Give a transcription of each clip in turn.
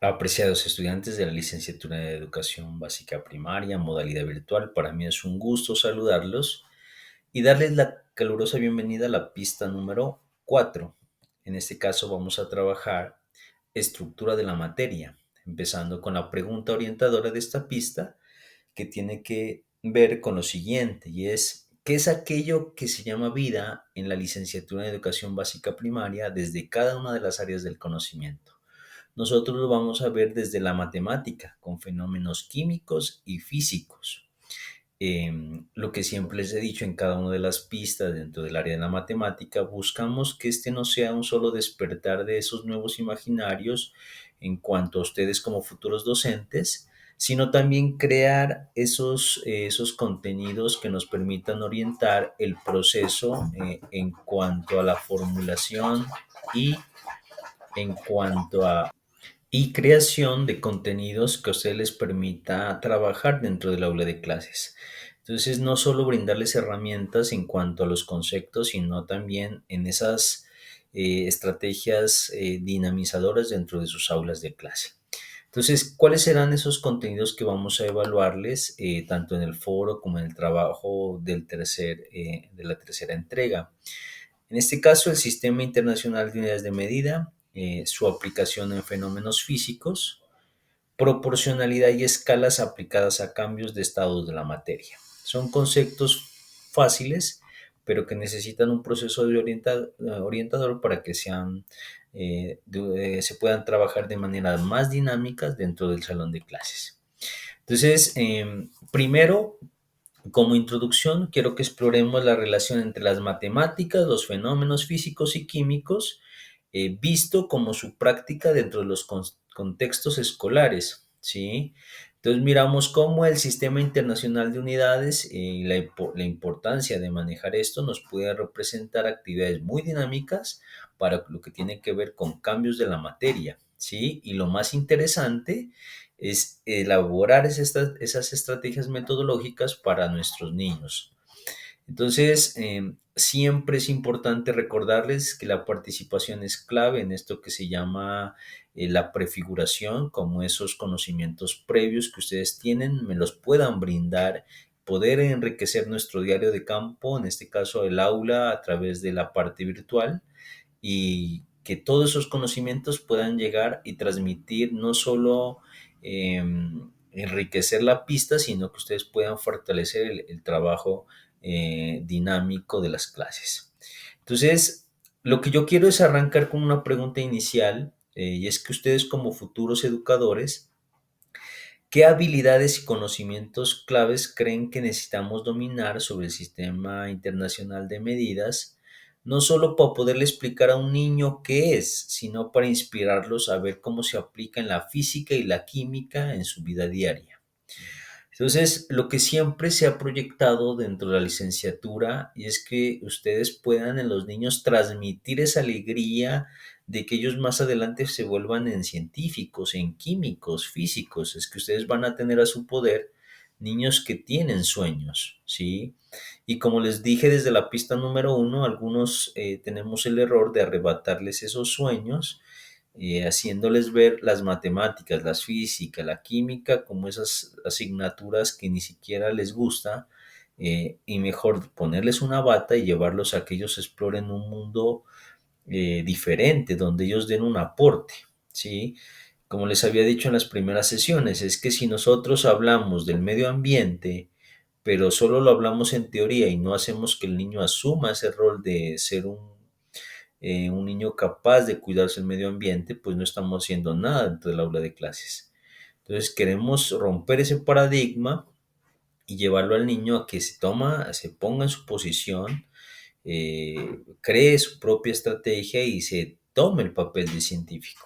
Apreciados estudiantes de la licenciatura de Educación Básica Primaria, modalidad virtual, para mí es un gusto saludarlos y darles la calurosa bienvenida a la pista número 4. En este caso vamos a trabajar estructura de la materia, empezando con la pregunta orientadora de esta pista que tiene que ver con lo siguiente y es, ¿qué es aquello que se llama vida en la licenciatura de Educación Básica Primaria desde cada una de las áreas del conocimiento? Nosotros lo vamos a ver desde la matemática, con fenómenos químicos y físicos. Lo que siempre les he dicho en cada una de las pistas dentro del área de la matemática, buscamos que este no sea un solo despertar de esos nuevos imaginarios en cuanto a ustedes como futuros docentes, sino también crear esos contenidos que nos permitan orientar el proceso en cuanto a la formulación y en cuanto a y creación de contenidos que a ustedes les permita trabajar dentro del aula de clases. Entonces, no solo brindarles herramientas en cuanto a los conceptos, sino también en esas estrategias dinamizadoras dentro de sus aulas de clase. Entonces, ¿cuáles serán esos contenidos que vamos a evaluarles tanto en el foro como en el trabajo de la tercera entrega? En este caso, el Sistema Internacional de Unidades de Medida, su aplicación en fenómenos físicos, proporcionalidad y escalas aplicadas a cambios de estados de la materia. Son conceptos fáciles, pero que necesitan un proceso de orientador para que se puedan trabajar de manera más dinámicas dentro del salón de clases. Entonces, primero, como introducción, quiero que exploremos la relación entre las matemáticas, los fenómenos físicos y químicos, visto como su práctica dentro de los contextos escolares, ¿sí? Entonces miramos cómo el Sistema Internacional de Unidades y la importancia de manejar esto nos puede representar actividades muy dinámicas para lo que tiene que ver con cambios de la materia, ¿sí? Y lo más interesante es elaborar esas estrategias metodológicas para nuestros niños. Entonces, siempre es importante recordarles que la participación es clave en esto que se llama la prefiguración, como esos conocimientos previos que ustedes tienen, me los puedan brindar, poder enriquecer nuestro diario de campo, en este caso el aula, a través de la parte virtual y que todos esos conocimientos puedan llegar y transmitir no solo enriquecer la pista, sino que ustedes puedan fortalecer el trabajo dinámico de las clases. Entonces, lo que yo quiero es arrancar con una pregunta inicial, y es que ustedes como futuros educadores, ¿qué habilidades y conocimientos claves creen que necesitamos dominar sobre el Sistema Internacional de Medidas, no solo para poderle explicar a un niño qué es, sino para inspirarlos a ver cómo se aplica en la física y la química en su vida diaria? Entonces, lo que siempre se ha proyectado dentro de la licenciatura y es que ustedes puedan en los niños transmitir esa alegría de que ellos más adelante se vuelvan en científicos, en químicos, físicos. Es que ustedes van a tener a su poder niños que tienen sueños, ¿sí? Y como les dije desde la pista número 1, algunos tenemos el error de arrebatarles esos sueños haciéndoles ver las matemáticas, las físicas, la química como esas asignaturas que ni siquiera les gusta, y mejor ponerles una bata y llevarlos a que ellos exploren un mundo diferente, donde ellos den un aporte, ¿sí? Como les había dicho en las primeras sesiones, es que si nosotros hablamos del medio ambiente, pero solo lo hablamos en teoría y no hacemos que el niño asuma ese rol de ser un niño capaz de cuidarse el medio ambiente, pues no estamos haciendo nada dentro del aula de clases. Entonces queremos romper ese paradigma y llevarlo al niño a que se ponga en su posición, cree su propia estrategia y se tome el papel de científico,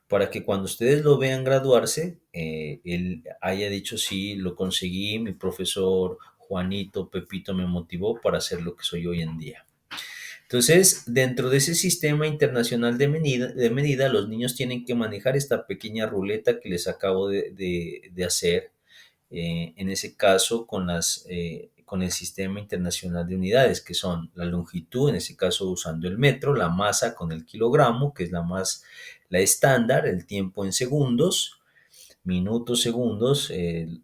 para que cuando ustedes lo vean graduarse, él haya dicho, sí, lo conseguí, mi profesor Juanito, Pepito me motivó para ser lo que soy hoy en día. Entonces, dentro de ese sistema internacional de medida, los niños tienen que manejar esta pequeña ruleta que les acabo de hacer, en ese caso con el sistema internacional de unidades, que son la longitud, en ese caso usando el metro, la masa con el kilogramo, que es la estándar, el tiempo en segundos, minutos, segundos, el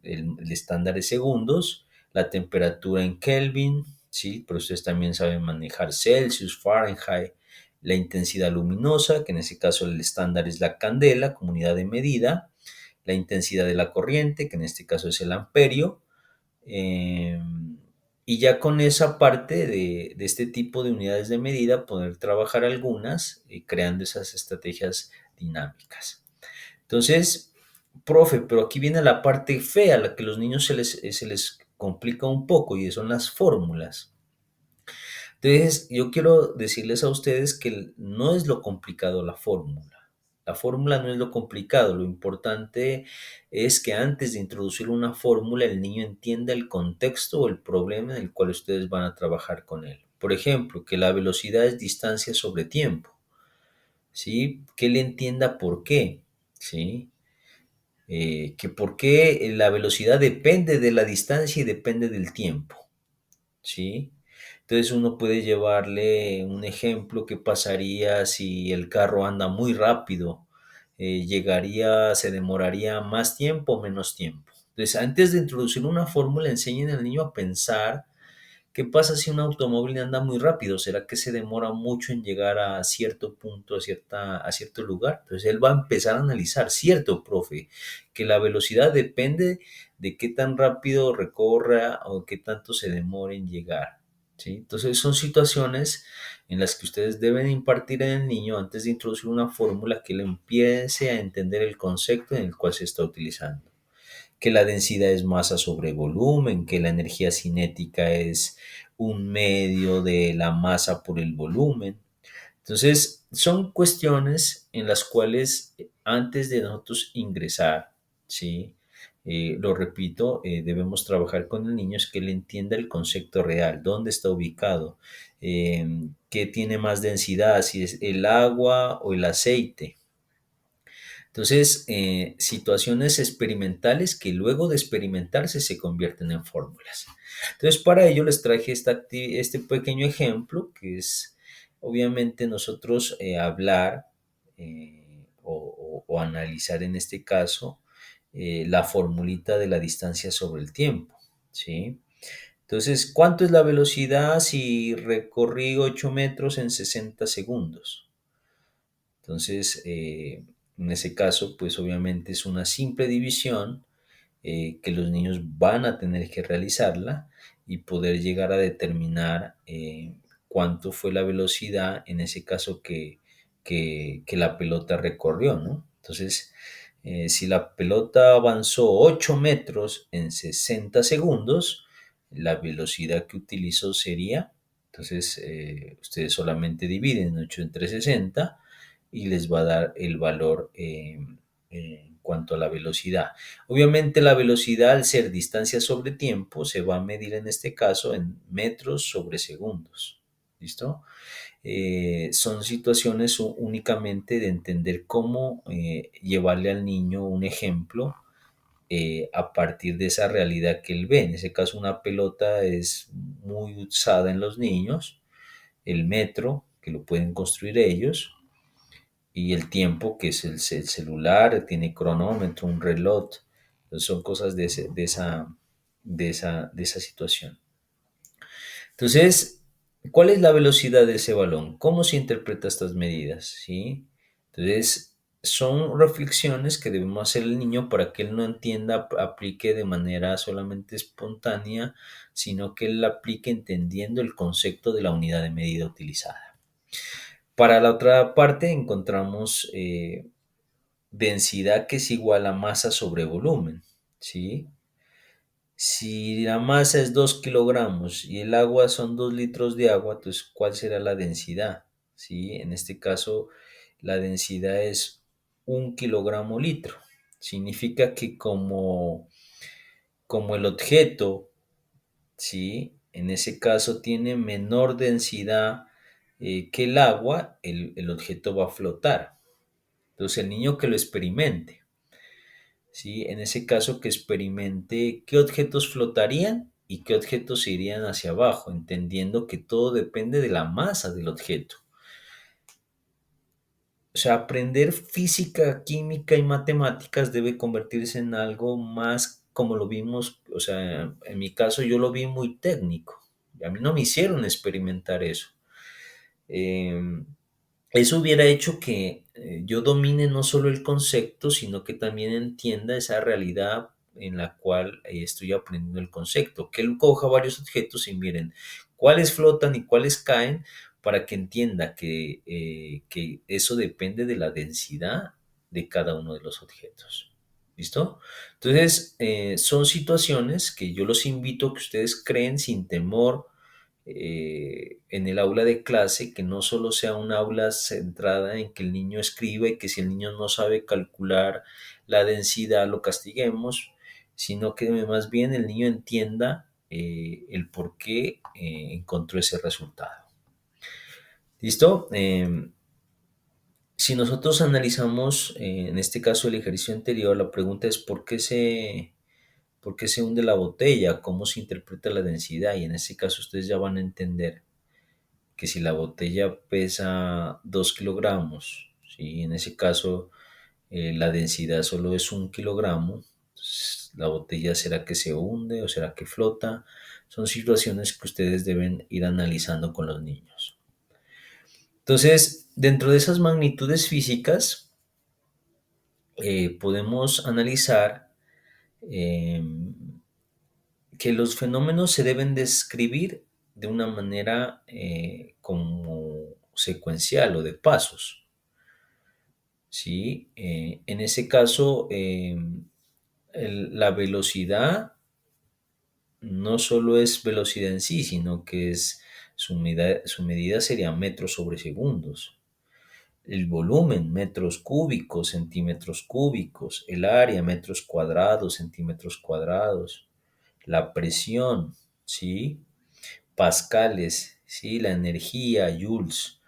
estándar es segundos, la temperatura en Kelvin, ¿sí? Pero ustedes también saben manejar Celsius, Fahrenheit, la intensidad luminosa, que en ese caso el estándar es la candela como unidad de medida, la intensidad de la corriente, que en este caso es el amperio, eh, y ya con esa parte de este tipo de unidades de medida, poder trabajar algunas creando esas estrategias dinámicas. Entonces, profe, pero aquí viene la parte fea, la que a los niños se les complica un poco y son las fórmulas. Entonces, yo quiero decirles a ustedes que no es lo complicado la fórmula. La fórmula no es lo complicado, lo importante es que antes de introducir una fórmula el niño entienda el contexto o el problema en el cual ustedes van a trabajar con él. Por ejemplo, que la velocidad es distancia sobre tiempo, ¿sí? Que él entienda por qué, ¿sí? Que por qué la velocidad depende de la distancia y depende del tiempo, ¿sí? Entonces uno puede llevarle un ejemplo que pasaría si el carro anda muy rápido, se demoraría más tiempo o menos tiempo. Entonces, antes de introducir una fórmula, enseñen al niño a pensar. ¿Qué pasa si un automóvil anda muy rápido? ¿Será que se demora mucho en llegar a cierto punto, a cierto lugar? Entonces él va a empezar a analizar, cierto, profe, que la velocidad depende de qué tan rápido recorra o qué tanto se demore en llegar. ¿Sí? Entonces son situaciones en las que ustedes deben impartir en el niño antes de introducir una fórmula que le empiece a entender el concepto en el cual se está utilizando, que la densidad es masa sobre volumen, que la energía cinética es un medio de la masa por el volumen. Entonces, son cuestiones en las cuales antes de nosotros ingresar, ¿sí? Lo repito, debemos trabajar con el niño es que él entienda el concepto real, dónde está ubicado, qué tiene más densidad, si es el agua o el aceite. Entonces, situaciones experimentales que luego de experimentarse se convierten en fórmulas. Entonces, para ello les traje este pequeño ejemplo, que es obviamente nosotros hablar o analizar en este caso la formulita de la distancia sobre el tiempo, ¿sí? Entonces, ¿cuánto es la velocidad si recorrí 8 metros en 60 segundos? Entonces, en ese caso, pues obviamente es una simple división que los niños van a tener que realizarla y poder llegar a determinar cuánto fue la velocidad en ese caso que la pelota recorrió, ¿no? Entonces, si la pelota avanzó 8 metros en 60 segundos, la velocidad que utilizó sería, entonces, ustedes solamente dividen 8 entre 60 y les va a dar el valor en cuanto a la velocidad. Obviamente la velocidad al ser distancia sobre tiempo se va a medir en este caso en metros sobre segundos. ¿Listo? Son situaciones únicamente de entender cómo llevarle al niño un ejemplo a partir de esa realidad que él ve. En ese caso una pelota es muy usada en los niños, el metro, que lo pueden construir ellos, y el tiempo, que es el celular, tiene cronómetro, un reloj. Entonces son cosas de esa situación. Entonces, ¿cuál es la velocidad de ese balón? ¿Cómo se interpreta estas medidas? ¿Sí? Entonces, son reflexiones que debemos hacer el niño para que él no entienda, aplique de manera solamente espontánea, sino que él la aplique entendiendo el concepto de la unidad de medida utilizada. Para la otra parte encontramos densidad, que es igual a masa sobre volumen, ¿sí? Si la masa es 2 kilogramos y el agua son 2 litros de agua, entonces, ¿cuál será la densidad? ¿Sí? En este caso, la densidad es 1 kilogramo litro. Significa que como el objeto, ¿sí? En ese caso tiene menor densidad que el agua, el objeto va a flotar. Entonces, el niño que lo experimente. ¿Sí? En ese caso que experimente qué objetos flotarían y qué objetos se irían hacia abajo, entendiendo que todo depende de la masa del objeto. O sea, aprender física, química y matemáticas debe convertirse en algo más como lo vimos, o sea, en mi caso yo lo vi muy técnico. A mí no me hicieron experimentar eso. Em, Eso hubiera hecho que yo domine no solo el concepto, sino que también entienda esa realidad en la cual estoy aprendiendo el concepto. Que él coja varios objetos y miren cuáles flotan y cuáles caen para que entienda que eso depende de la densidad de cada uno de los objetos. ¿Listo? Entonces, son situaciones que yo los invito a que ustedes creen sin temor en el aula de clase, que no solo sea un aula centrada en que el niño escriba y que si el niño no sabe calcular la densidad lo castiguemos, sino que más bien el niño entienda el por qué encontró ese resultado. ¿Listo? Si nosotros analizamos, en este caso el ejercicio anterior, la pregunta es ¿por qué se hunde la botella? ¿Cómo se interpreta la densidad? Y en este caso ustedes ya van a entender que si la botella pesa 2 kilogramos, ¿sí? En ese caso la densidad solo es 1 kilogramo, entonces, la botella será que se hunde o será que flota. Son situaciones que ustedes deben ir analizando con los niños. Entonces, dentro de esas magnitudes físicas, podemos analizar eh, que los fenómenos se deben describir de una manera como secuencial o de pasos. ¿Sí? En ese caso, la velocidad no solo es velocidad en sí, sino que es su medida sería metros sobre segundos. El volumen, metros cúbicos, centímetros cúbicos. El área, metros cuadrados, centímetros cuadrados. La presión, ¿sí? Pascales, ¿sí? La energía, joules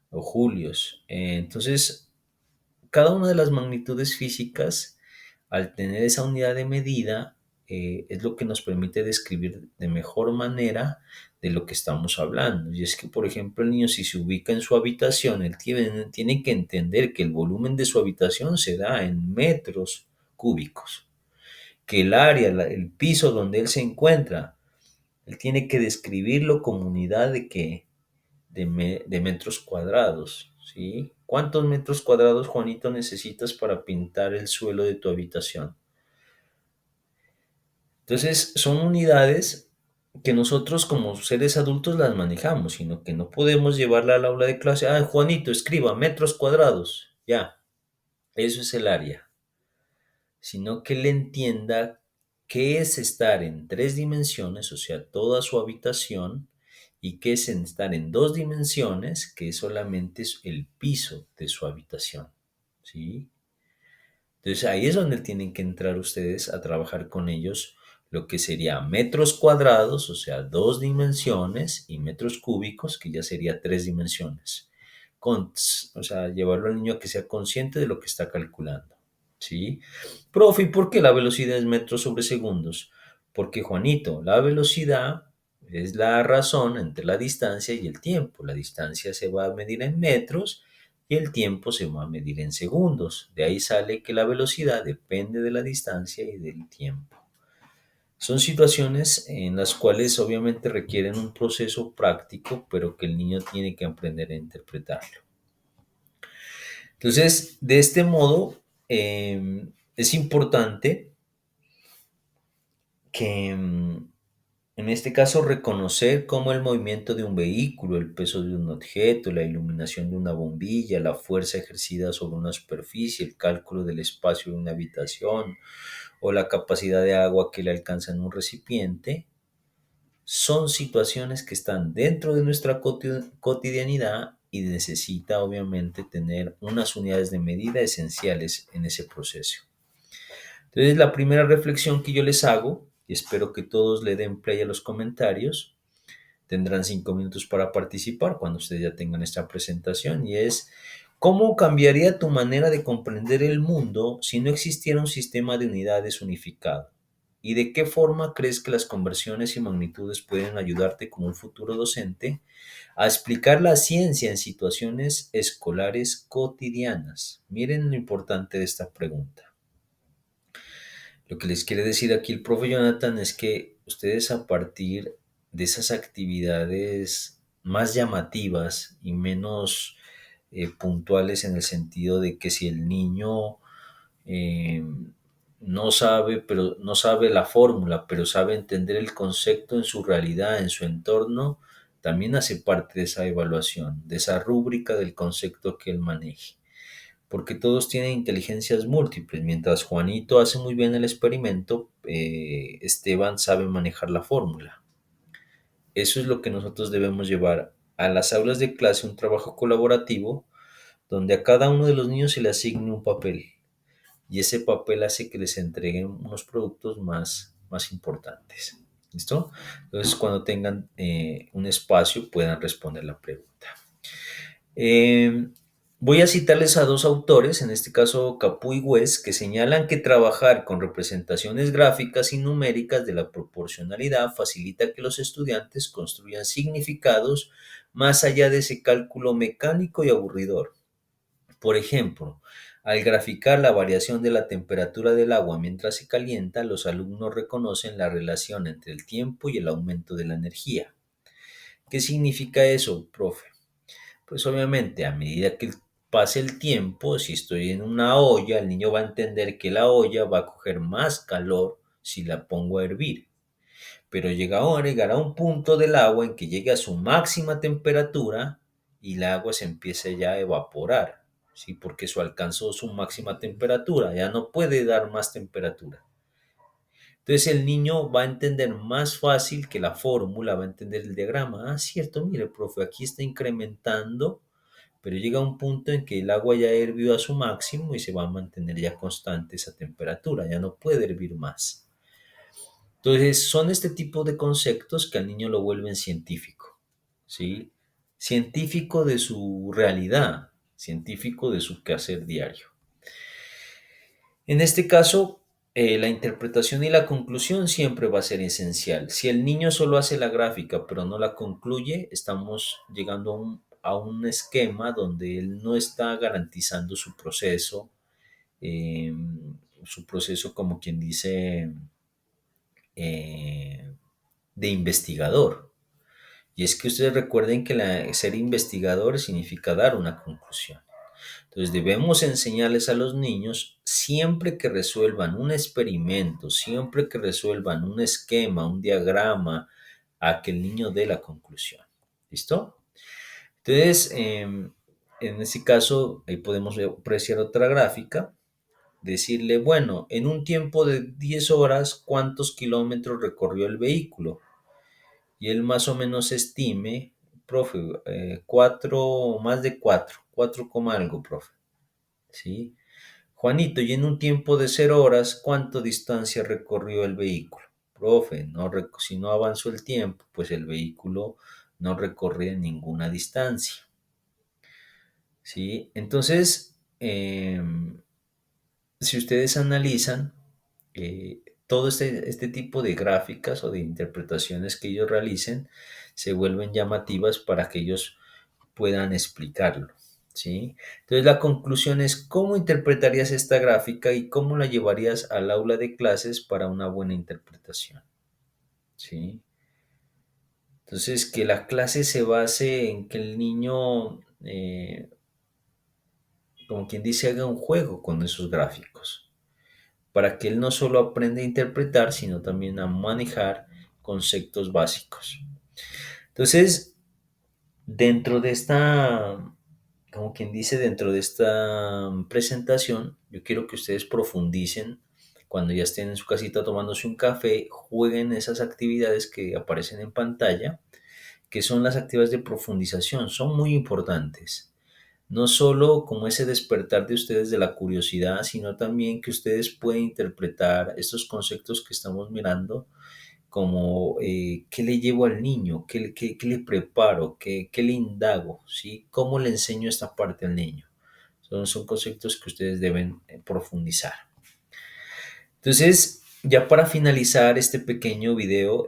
o julios. Entonces, cada una de las magnitudes físicas, al tener esa unidad de medida, es lo que nos permite describir de mejor manera de lo que estamos hablando. Y es que, por ejemplo, el niño si se ubica en su habitación, él tiene que entender que el volumen de su habitación se da en metros cúbicos, que el área, el piso donde él se encuentra, él tiene que describirlo como unidad de metros cuadrados, ¿sí? ¿Cuántos metros cuadrados, Juanito, necesitas para pintar el suelo de tu habitación? Entonces, son unidades que nosotros como seres adultos las manejamos, sino que no podemos llevarla al aula de clase. Ah, Juanito, escriba metros cuadrados. Ya, eso es el área. Sino que él entienda qué es estar en 3 dimensiones, o sea, toda su habitación, y qué es estar en 2 dimensiones, que solamente es el piso de su habitación, ¿sí? Entonces ahí es donde tienen que entrar ustedes a trabajar con ellos lo que sería metros cuadrados, o sea, 2 dimensiones, y metros cúbicos, que ya sería 3 dimensiones. O sea, llevarlo al niño a que sea consciente de lo que está calculando, ¿sí? Profe, ¿y por qué la velocidad es metros sobre segundos? Porque, Juanito, la velocidad es la razón entre la distancia y el tiempo. La distancia se va a medir en metros y el tiempo se va a medir en segundos. De ahí sale que la velocidad depende de la distancia y del tiempo. Son situaciones en las cuales obviamente requieren un proceso práctico, pero que el niño tiene que aprender a interpretarlo. Entonces, de este modo, es importante que en este caso reconocer cómo el movimiento de un vehículo, el peso de un objeto, la iluminación de una bombilla, la fuerza ejercida sobre una superficie, el cálculo del espacio de una habitación o la capacidad de agua que le alcanza en un recipiente, son situaciones que están dentro de nuestra cotidianidad y necesita obviamente tener unas unidades de medida esenciales en ese proceso. Entonces, la primera reflexión que yo les hago, y espero que todos le den play a los comentarios, tendrán 5 minutos para participar cuando ustedes ya tengan esta presentación, y es, ¿cómo cambiaría tu manera de comprender el mundo si no existiera un sistema de unidades unificado? ¿Y de qué forma crees que las conversiones y magnitudes pueden ayudarte como un futuro docente a explicar la ciencia en situaciones escolares cotidianas? Miren lo importante de esta pregunta. Lo que les quiere decir aquí el profe Jonathan es que ustedes, a partir de esas actividades más llamativas y menos puntuales, en el sentido de que si el niño eh, no sabe la fórmula, pero sabe entender el concepto en su realidad, en su entorno, también hace parte de esa evaluación, de esa rúbrica del concepto que él maneje. Porque todos tienen inteligencias múltiples. Mientras Juanito hace muy bien el experimento, Esteban sabe manejar la fórmula. Eso es lo que nosotros debemos llevar a las aulas de clase, un trabajo colaborativo donde a cada uno de los niños se le asigne un papel, y ese papel hace que les entreguen unos productos más importantes. ¿Listo? Entonces, cuando tengan un espacio, puedan responder la pregunta. Eh, Voy a citarles a dos autores, en este caso Capú y West, que señalan que trabajar con representaciones gráficas y numéricas de la proporcionalidad facilita que los estudiantes construyan significados más allá de ese cálculo mecánico y aburridor. Por ejemplo, al graficar la variación de la temperatura del agua mientras se calienta, los alumnos reconocen la relación entre el tiempo y el aumento de la energía. ¿Qué significa eso, profe? Pues obviamente, a medida que pase el tiempo, si estoy en una olla, el niño va a entender que la olla va a coger más calor si la pongo a hervir. Pero llegará un punto del agua en que llegue a su máxima temperatura y el agua se empiece ya a evaporar, ¿sí? Porque eso alcanzó su máxima temperatura, ya no puede dar más temperatura. Entonces el niño va a entender más fácil que la fórmula, va a entender el diagrama. Ah, cierto, mire, profe, aquí está incrementando, pero llega un punto en que el agua ya hirvió a su máximo y se va a mantener ya constante esa temperatura, ya no puede hervir más. Entonces, son este tipo de conceptos que al niño lo vuelven científico, ¿sí? Científico de su realidad, científico de su quehacer diario. En este caso, la interpretación y la conclusión siempre va a ser esencial. Si el niño solo hace la gráfica pero no la concluye, estamos llegando a un esquema donde él no está garantizando eh, su proceso como quien dice, eh, de investigador. Y es que ustedes recuerden que ser investigador significa dar una conclusión. Entonces debemos enseñarles a los niños, siempre que resuelvan un experimento, siempre que resuelvan un esquema, un diagrama, a que el niño dé la conclusión. ¿Listo? Entonces, en este caso, ahí podemos apreciar otra gráfica, decirle, bueno, en un tiempo de 10 horas, ¿cuántos kilómetros recorrió el vehículo? Y él más o menos estime, profe, cuatro, más de cuatro coma algo, profe. ¿Sí? Juanito, y en un tiempo de 0 horas, ¿cuánto distancia recorrió el vehículo? Profe, si no avanzó el tiempo, pues el vehículo no recorre ninguna distancia. ¿Sí? Entonces, si ustedes analizan todo este tipo de gráficas o de interpretaciones que ellos realicen, se vuelven llamativas para que ellos puedan explicarlo, ¿sí? Entonces la conclusión es cómo interpretarías esta gráfica y cómo la llevarías al aula de clases para una buena interpretación, ¿sí? Entonces que la clase se base en que el niño, como quien dice, haga un juego con esos gráficos, para que él no solo aprenda a interpretar, sino también a manejar conceptos básicos. Entonces, dentro de esta, como quien dice, dentro de esta presentación, yo quiero que ustedes profundicen cuando ya estén en su casita tomándose un café, jueguen esas actividades que aparecen en pantalla, que son las actividades de profundización, son muy importantes. No solo como ese despertar de ustedes de la curiosidad, sino también que ustedes pueden interpretar estos conceptos que estamos mirando como qué le llevo al niño, qué le preparo, qué le indago, ¿sí? ¿Cómo le enseño esta parte al niño? Son conceptos que ustedes deben profundizar. Entonces, Ya para finalizar este pequeño video,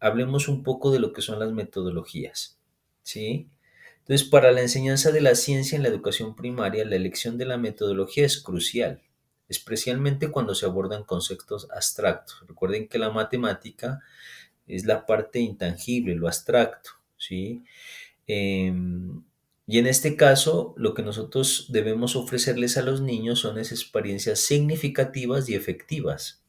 hablemos un poco de lo que son las metodologías, ¿sí? Entonces, para la enseñanza de la ciencia en la educación primaria, la elección de la metodología es crucial, especialmente cuando se abordan conceptos abstractos. Recuerden que la matemática es la parte intangible, lo abstracto, ¿sí? Em, y en este caso, lo que nosotros debemos ofrecerles a los niños son esas experiencias significativas y efectivas.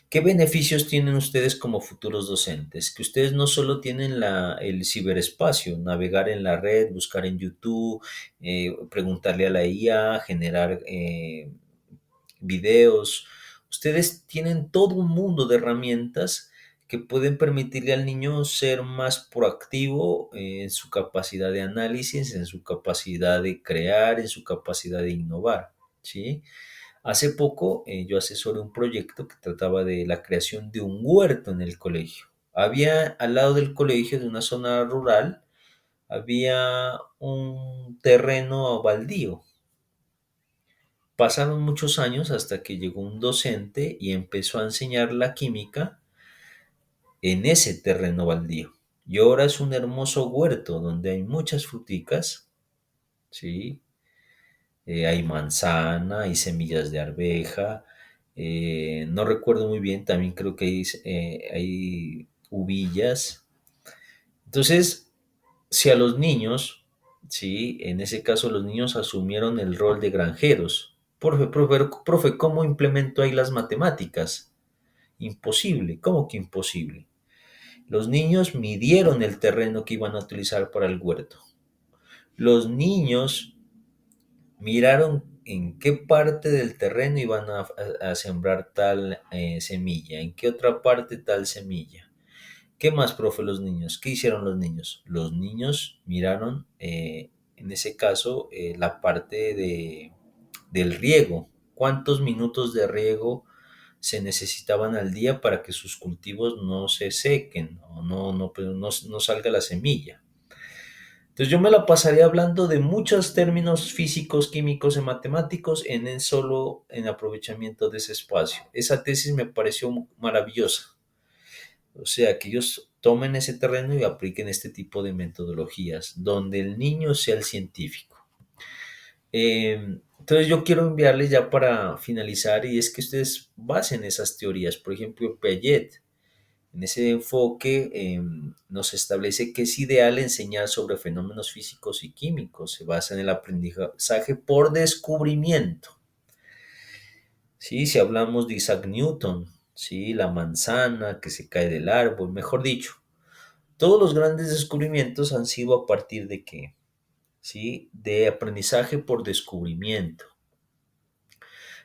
¿Qué beneficios tienen ustedes como futuros docentes? Que ustedes no solo tienen el ciberespacio, navegar en la red, buscar en YouTube, preguntarle a la IA, generar videos. Ustedes tienen todo un mundo de herramientas que pueden permitirle al niño ser más proactivo en su capacidad de análisis, en su capacidad de crear, en su capacidad de innovar, ¿sí? Hace poco yo asesoré un proyecto que trataba de la creación de un huerto en el colegio. Había al lado del colegio, de una zona rural, había un terreno baldío. Pasaron muchos años hasta que llegó un docente y empezó a enseñar la química en ese terreno baldío. Y ahora es un hermoso huerto donde hay muchas fruticas, ¿sí? Hay manzana, hay semillas de arveja, no recuerdo muy bien, también creo que hay uvillas. Entonces, si a los niños, sí, en ese caso los niños asumieron el rol de granjeros. Profe, ¿cómo implemento ahí las matemáticas? Imposible, ¿cómo que imposible? Los niños midieron el terreno que iban a utilizar para el huerto. Los niños miraron en qué parte del terreno iban a sembrar tal semilla, en qué otra parte tal semilla. ¿Qué más, profe, los niños? ¿Qué hicieron los niños? Los niños miraron, en ese caso, la parte del riego. ¿Cuántos minutos de riego se necesitaban al día para que sus cultivos no se sequen o no salga la semilla? Entonces yo me la pasaría hablando de muchos términos físicos, químicos y matemáticos en aprovechamiento de ese espacio. Esa tesis me pareció maravillosa. O sea, que ellos tomen ese terreno y apliquen este tipo de metodologías, donde el niño sea el científico. Entonces yo quiero enviarles ya para finalizar y es que ustedes basen esas teorías. Por ejemplo, Piaget, en ese enfoque nos establece que es ideal enseñar sobre fenómenos físicos y químicos. Se basa en el aprendizaje por descubrimiento. ¿Sí? Si hablamos de Isaac Newton, ¿sí? La manzana que se cae del árbol, mejor dicho, todos los grandes descubrimientos han sido a partir de qué, ¿sí? De aprendizaje por descubrimiento.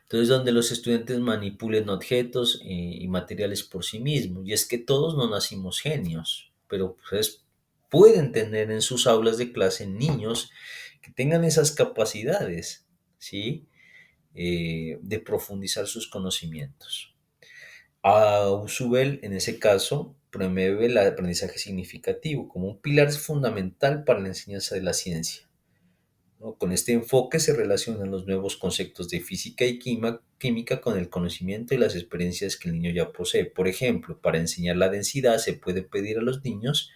Entonces, donde los estudiantes manipulen objetos y materiales por sí mismos. Y es que todos no nacimos genios, pero pues, pueden tener en sus aulas de clase niños que tengan esas capacidades, ¿sí? De profundizar sus conocimientos. Ausubel, en ese caso, promueve el aprendizaje significativo como un pilar fundamental para la enseñanza de la ciencia, ¿no? Con este enfoque se relacionan los nuevos conceptos de física y química con el conocimiento y las experiencias que el niño ya posee. Por ejemplo, para enseñar la densidad se puede pedir a los niños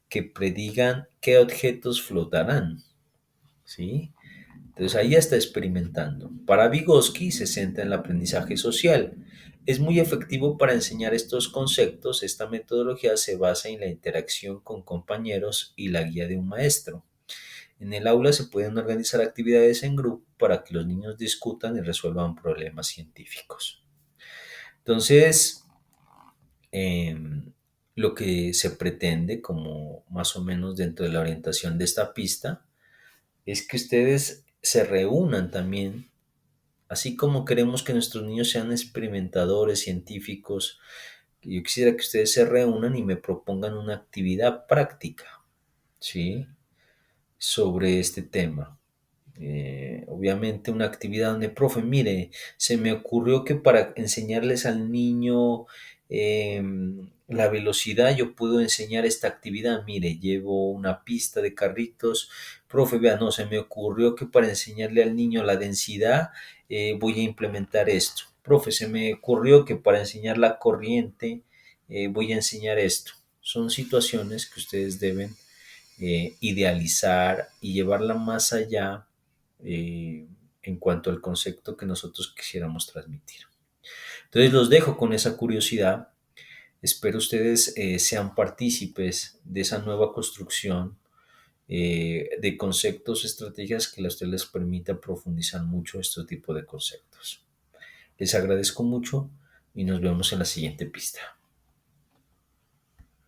que predigan qué objetos flotarán, ¿sí? Entonces ahí ya está experimentando. Para Vygotsky se centra en el aprendizaje social. Es muy efectivo para enseñar estos conceptos. Esta metodología se basa en la interacción con compañeros y la guía de un maestro. En el aula se pueden organizar actividades en grupo para que los niños discutan y resuelvan problemas científicos. Entonces, lo que se pretende, como más o menos dentro de la orientación de esta pista, es que ustedes se reúnan también, así como queremos que nuestros niños sean experimentadores, científicos. Yo quisiera que ustedes se reúnan y me propongan una actividad práctica, ¿sí? Sobre este tema. Obviamente una actividad donde, profe, mire, se me ocurrió que para enseñarles al niño la velocidad, yo puedo enseñar esta actividad. Mire, llevo una pista de carritos. Profe, vea, no, se me ocurrió que para enseñarle al niño la densidad, voy a implementar esto. profe, se me ocurrió que para enseñar la corriente voy a enseñar esto. Son situaciones que ustedes deben idealizar y llevarla más allá en cuanto al concepto que nosotros quisiéramos transmitir. Entonces los dejo con esa curiosidad. Espero ustedes sean partícipes de esa nueva construcción de conceptos, estrategias que a ustedes les permita profundizar mucho este tipo de conceptos. Les agradezco mucho y nos vemos en la siguiente pista.